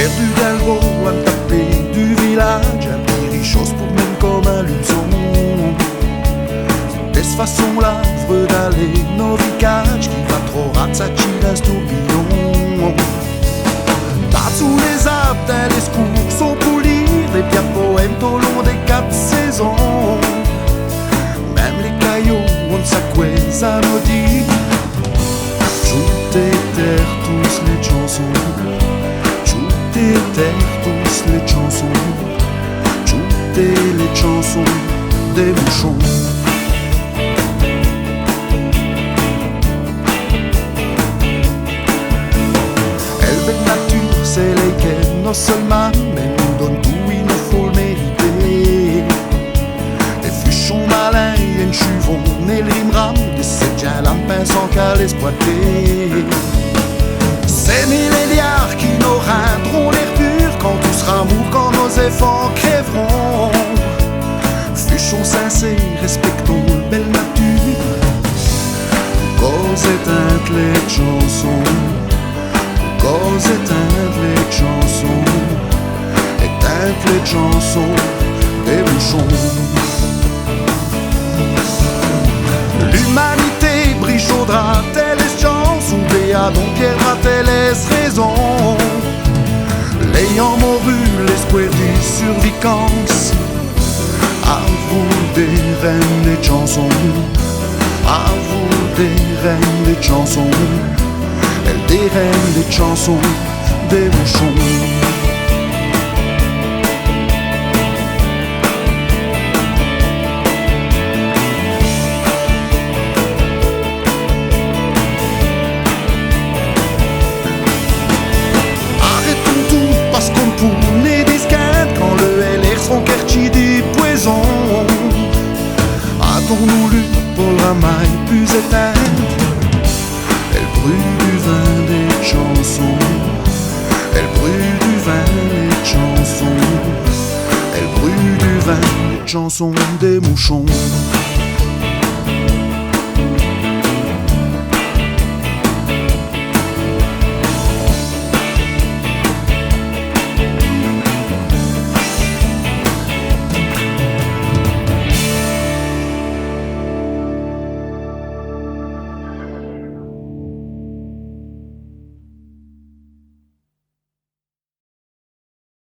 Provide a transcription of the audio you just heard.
perdu d'Algo, un tapé du village, un petit chose pour même comme un luxon. De cette façon-là, vreux d'aller novicage, qui va trop rate sa chine tourbillon. T'as sous les arbres, les secours sont pour lire des bien poèmes au long des 4 saisons. Même les cailloux, on ne s'acquiesce à nos dire. Toutes les terres, tous les chansons. Toutes les terres, tous les chansons. Toutes les chansons des bouchons. C'est lesquels non seulement, mais nous donnent tout, il nous faut le mériter. Les fuchons malins et une chuvon, et le rimram de cette jalampin sans qu'à l'exploiter. C'est mille milliards qui nous rendront l'air pur quand tout sera mou, quand nos efforts crèveront. Fuchons sincères, respectons le belle nature. Cause éteinte les chansons. Cause éteinte les chansons, éteinte les chansons des bouchons. L'humanité brille chaudra telle chance, oubliera donc perdra telle raison. L'ayant mouru, l'espoir du survicance. À vous des reines des chansons, à vous des reines des chansons. Elle déraine les chansons des bouchons. Arrêtons tout parce qu'on pourne des scades quand le LR son quartier des poisons. Attends-nous lu pour la maille plus éteinte. Elle brûle du vin des chansons. Elle brûle du vin des chansons. Elle brûle du vin des chansons des mouchons.